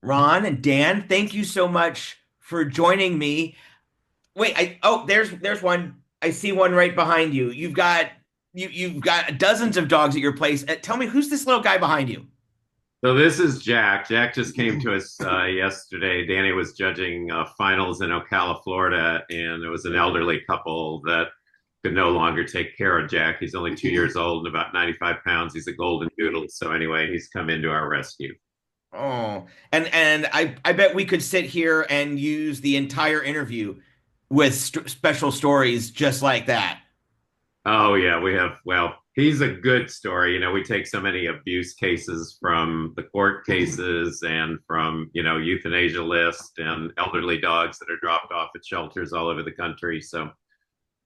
Ron and Dan, thank you so much for joining me. Wait, there's one. I see one right behind you. You've got dozens of dogs at your place. Tell me who's this little guy behind you? So this is Jack. Jack just came to us yesterday. Danny was judging finals in Ocala, Florida, and there was an elderly couple that could no longer take care of Jack. He's only 2 years old and about 95 pounds. He's a golden doodle. So anyway, he's come into our rescue. Oh, and I bet we could sit here and use the entire interview with special stories just like that. Oh yeah, we have. Well, he's a good story. We take so many abuse cases from the court cases and from euthanasia list and elderly dogs that are dropped off at shelters all over the country. So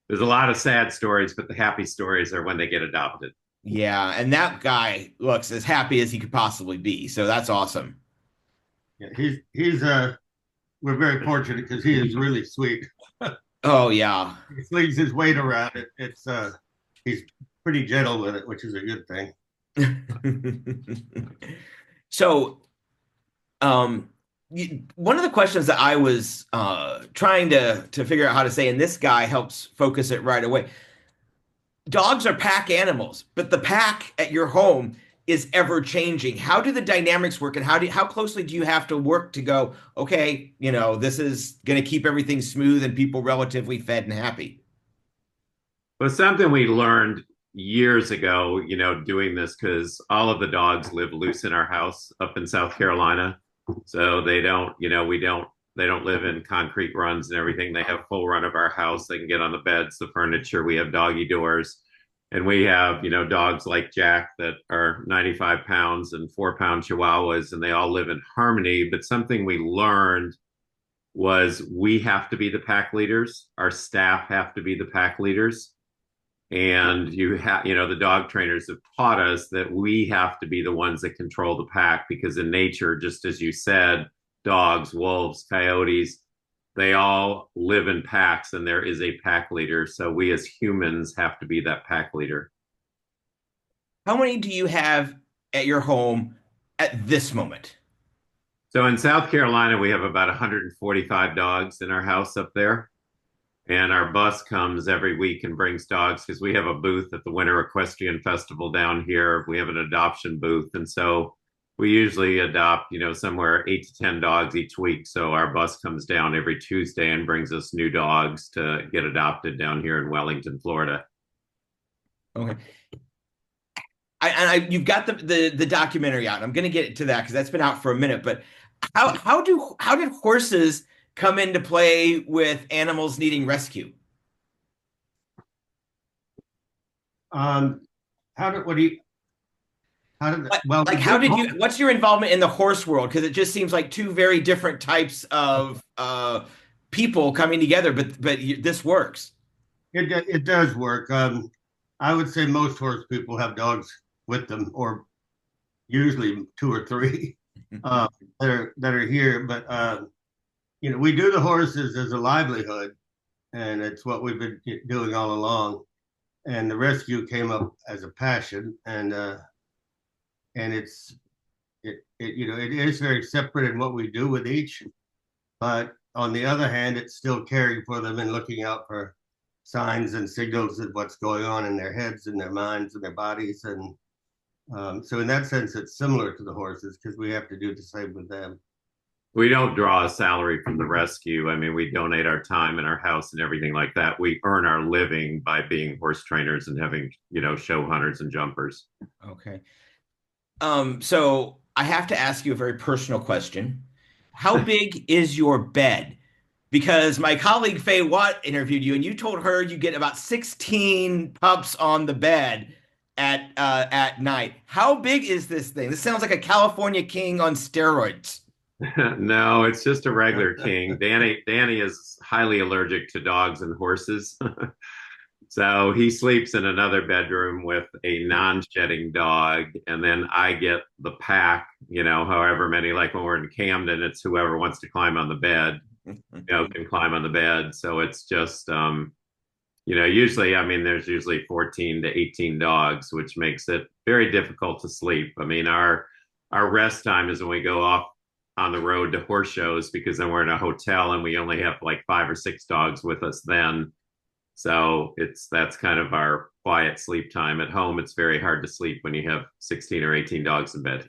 there's a lot of sad stories, but the happy stories are when they get adopted. Yeah, and that guy looks as happy as he could possibly be. So that's awesome. Yeah, he's we're very fortunate because he is really sweet. Oh yeah. He slings his weight around it. It's he's pretty gentle with it, which is a good thing. So, one of the questions that I was trying to figure out how to say, and this guy helps focus it right away. Dogs are pack animals, but the pack at your home is ever changing. How do the dynamics work, and how closely do you have to work to go, okay, this is going to keep everything smooth and people relatively fed and happy? But something we learned years ago, doing this because all of the dogs live loose in our house up in South Carolina. So they don't, they don't live in concrete runs and everything. They have full run of our house. They can get on the beds, the furniture. We have doggy doors. And we have, dogs like Jack that are 95 pounds and 4 pound chihuahuas, and they all live in harmony. But something we learned was we have to be the pack leaders. Our staff have to be the pack leaders. And the dog trainers have taught us that we have to be the ones that control the pack because in nature, just as you said, dogs, wolves, coyotes, they all live in packs and there is a pack leader. So we as humans have to be that pack leader. How many do you have at your home at this moment? So in South Carolina, we have about 145 dogs in our house up there. And our bus comes every week and brings dogs because we have a booth at the Winter Equestrian Festival down here. We have an adoption booth. And so we usually adopt, somewhere 8 to 10 dogs each week. So our bus comes down every Tuesday and brings us new dogs to get adopted down here in Wellington, Florida. Okay. You've got the documentary out. I'm going to get to that because that's been out for a minute. But how did horses come into play with animals needing rescue? Um, how did what do you how did well Like, how did you? What's your involvement in the horse world? Because it just seems like two very different types of people coming together. But this works. it does work. I would say most horse people have dogs with them, or usually two or three that are here. But we do the horses as a livelihood, and it's what we've been doing all along. And the rescue came up as a passion, and it is very separate in what we do with each. But on the other hand, it's still caring for them and looking out for signs and signals of what's going on in their heads and their minds and their bodies. And so, in that sense, it's similar to the horses because we have to do the same with them. We don't draw a salary from the rescue. I mean, we donate our time and our house and everything like that. We earn our living by being horse trainers and having, show hunters and jumpers. Okay. So I have to ask you a very personal question. How big is your bed? Because my colleague Faye Watt interviewed you, and you told her you get about 16 pups on the bed at night. How big is this thing? This sounds like a California king on steroids. No, it's just a regular king. Danny is highly allergic to dogs and horses. So he sleeps in another bedroom with a non-shedding dog, and then I get the pack, however many, like when we're in Camden, it's whoever wants to climb on the bed, can climb on the bed. So it's just usually, I mean, there's usually 14 to 18 dogs, which makes it very difficult to sleep. I mean, our rest time is when we go off on the road to horse shows because then we're in a hotel and we only have like 5 or 6 dogs with us then. So that's kind of our quiet sleep time. At home, it's very hard to sleep when you have 16 or 18 dogs in bed.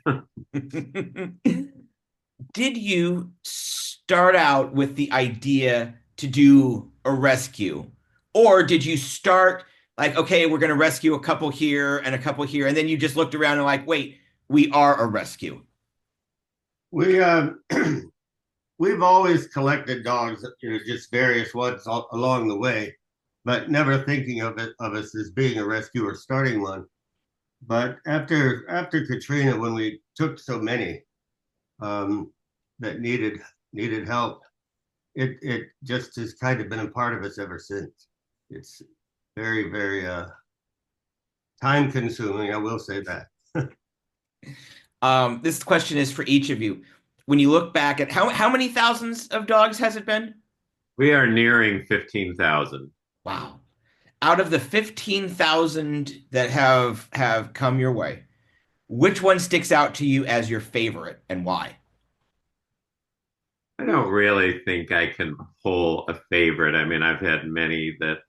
Did you start out with the idea to do a rescue? Or did you start like, okay, we're going to rescue a couple here and a couple here, and then you just looked around and like, wait, we are a rescue? We we've always collected dogs, just various ones along the way, but never thinking of us as being a rescue or starting one. But after Katrina, when we took so many that needed help, it just has kind of been a part of us ever since. It's very, very time consuming. I will say that. This question is for each of you. When you look back at how many thousands of dogs has it been? We are nearing 15,000. Wow. Out of the 15,000 that have come your way, which one sticks out to you as your favorite and why? I don't really think I can pull a favorite. I mean, I've had many that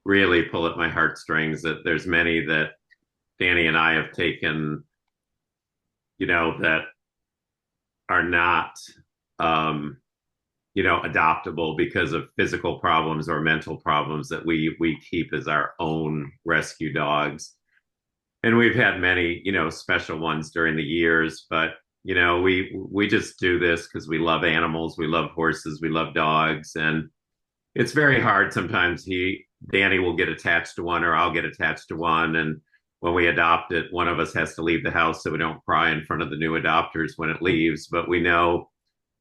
really pull at my heartstrings. That there's many that Danny and I have taken, that are not, adoptable because of physical problems or mental problems that we keep as our own rescue dogs. And we've had many, special ones during the years, but we just do this because we love animals, we love horses, we love dogs, and it's very hard sometimes. Danny will get attached to one, or I'll get attached to one, and when we adopt it, one of us has to leave the house so we don't cry in front of the new adopters when it leaves. But we know,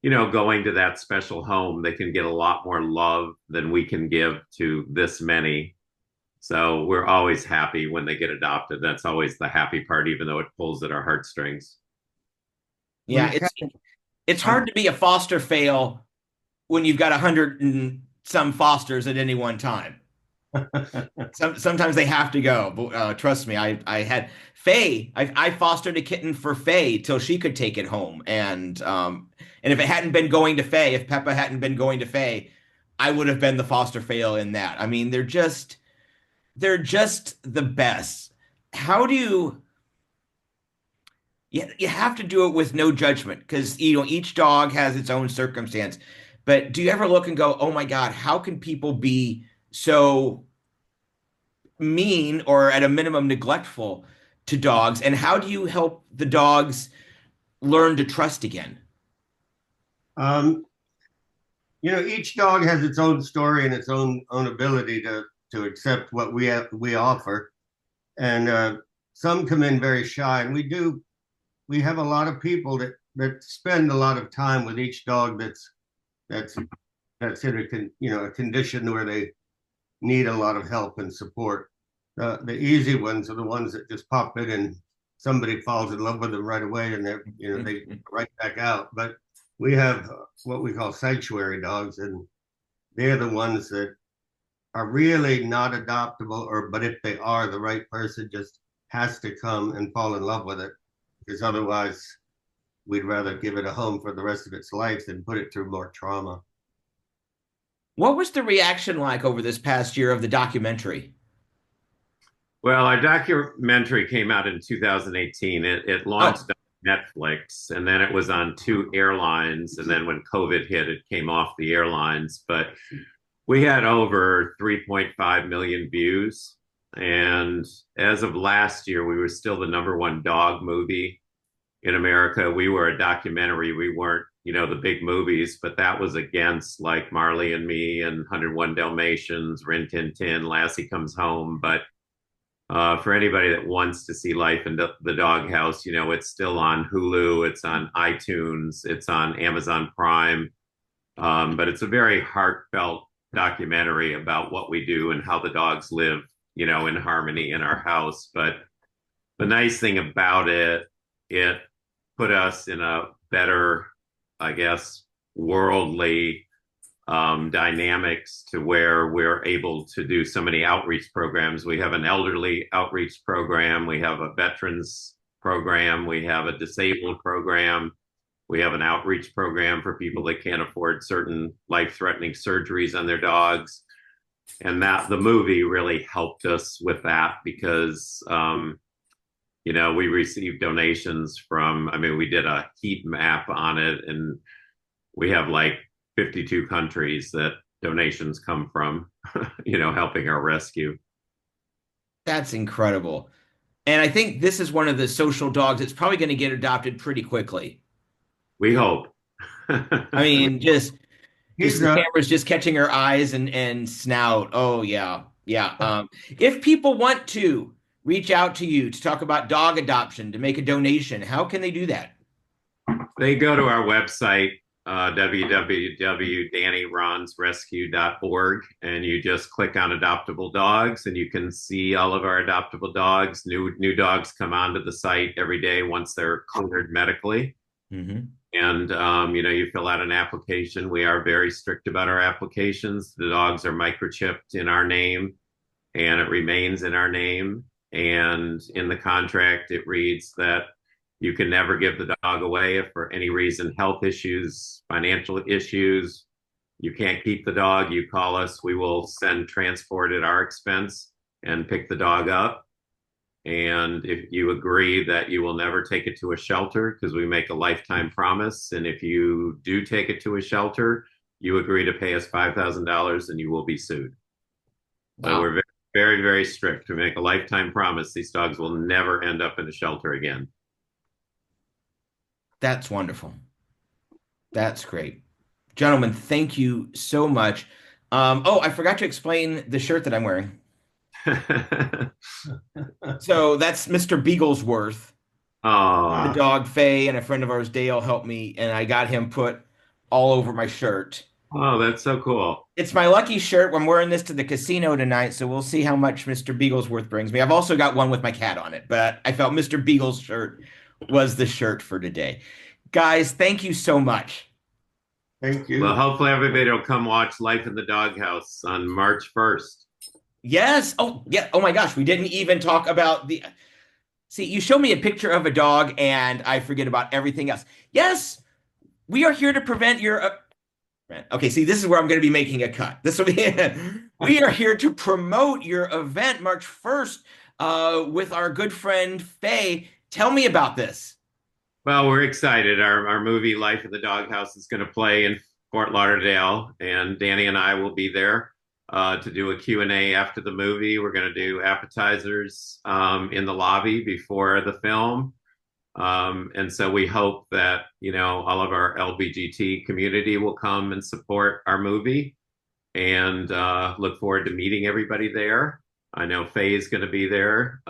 going to that special home, they can get a lot more love than we can give to this many. So we're always happy when they get adopted. That's always the happy part, even though it pulls at our heartstrings. Yeah, it's hard to be a foster fail when you've got 100 and some fosters at any one time. Sometimes they have to go. But trust me, I had Faye. I fostered a kitten for Faye till she could take it home. And if it hadn't been going to Faye, if Peppa hadn't been going to Faye, I would have been the foster fail in that. I mean, they're just the best. How do you have to do it with no judgment because each dog has its own circumstance. But do you ever look and go, oh my God, how can people be so mean or at a minimum neglectful to dogs? And how do you help the dogs learn to trust again? Um, each dog has its own story and its own ability to accept what we offer, and some come in very shy, and we have a lot of people that spend a lot of time with each dog that's in a condition where they need a lot of help and support. The easy ones are the ones that just pop in and somebody falls in love with them right away, and they right back out. But we have what we call sanctuary dogs, and they're the ones that are really not adoptable, but if they are, the right person just has to come and fall in love with it, because otherwise we'd rather give it a home for the rest of its life than put it through more trauma. What was the reaction like over this past year of the documentary? Well, our documentary came out in 2018. It launched on Netflix, and then it was on 2 airlines. And then when COVID hit, it came off the airlines. But we had over 3.5 million views. And as of last year, we were still the #1 dog movie in America. We were a documentary. We weren't, the big movies, but that was against like Marley and Me and 101 Dalmatians, Rin Tin Tin, Lassie Comes Home. But for anybody that wants to see life in the doghouse, it's still on Hulu, it's on iTunes, it's on Amazon Prime. But it's a very heartfelt documentary about what we do and how the dogs live, in harmony in our house. But the nice thing about it put us in a better, I guess, worldly dynamics to where we're able to do so many outreach programs. We have an elderly outreach program, we have a veterans program, we have a disabled program, We have an outreach program for people that can't afford certain life-threatening surgeries on their dogs. And that the movie really helped us with that because, we received donations from, I mean, we did a heat map on it, and we have like 52 countries that donations come from, helping our rescue. That's incredible. And I think this is one of the social dogs that's probably going to get adopted pretty quickly. We hope. I mean, just He's the camera's just catching her eyes and snout. Oh yeah, yeah. If people want to reach out to you to talk about dog adoption, to make a donation, how can they do that? They go to our website, www.dannyronsrescue.org, and you just click on adoptable dogs, and you can see all of our adoptable dogs. New dogs come onto the site every day once they're cleared medically. Mm-hmm. And you fill out an application. We are very strict about our applications. The dogs are microchipped in our name, and it remains in our name. And in the contract, it reads that you can never give the dog away if for any reason, health issues, financial issues, you can't keep the dog. You call us, we will send transport at our expense and pick the dog up. And if you agree that you will never take it to a shelter, because we make a lifetime promise, and if you do take it to a shelter, you agree to pay us $5,000 and you will be sued. Wow. So we're very, very, very strict. We make a lifetime promise. These dogs will never end up in a shelter again. That's wonderful. That's great. Gentlemen, thank you so much. I forgot to explain the shirt that I'm wearing. So that's Mr. Beaglesworth. Oh, The dog Faye and a friend of ours, Dale, helped me, and I got him put all over my shirt. oh, that's so cool. It's my lucky shirt. I'm wearing this to the casino tonight, so we'll see how much Mr. Beaglesworth brings me. I've also got one with my cat on it, but I felt Mr. Beagle's shirt was the shirt for today. Guys, thank you so much. Thank you. Well, hopefully everybody will come watch Life in the Doghouse on March 1st. Yes. Oh, yeah. Oh my gosh, we didn't even talk about the. See, you show me a picture of a dog and I forget about everything else. Yes, we are here to prevent your. Okay, see, this is where I'm going to be making a cut. This will be. We are here to promote your event March 1st with our good friend Faye. Tell me about this. Well, we're excited. Our movie Life in the Doghouse is going to play in Fort Lauderdale, and Danny and I will be there to do a Q&A after the movie. We're going to do appetizers in the lobby before the film. And so we hope that, all of our LBGT community will come and support our movie, and look forward to meeting everybody there. I know Faye is going to be there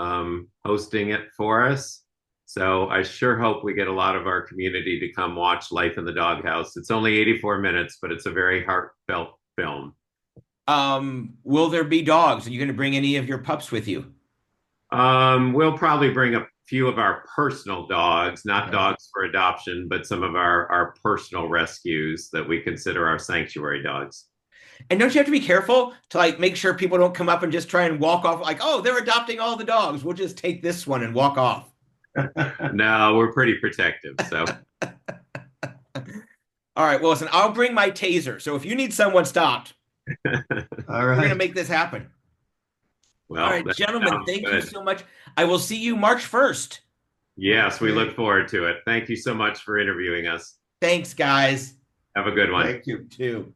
hosting it for us. So I sure hope we get a lot of our community to come watch Life in the Doghouse. It's only 84 minutes, but it's a very heartfelt film. Will there be dogs? Are you going to bring any of your pups with you? We'll probably bring a few of our personal dogs, not dogs for adoption, but some of our personal rescues that we consider our sanctuary dogs. And don't you have to be careful to make sure people don't come up and just try and walk off like, oh, they're adopting all the dogs. We'll just take this one and walk off. No, we're pretty protective. So, all right. Well, listen, I'll bring my taser. So if you need someone stopped, All we're going to right. make this happen. well, All right, that gentlemen, sounds thank you good. so much. I will see you March 1st. Yes, we look forward to it. Thank you so much for interviewing us. Thanks, guys. Have a good one. Thank you. Too.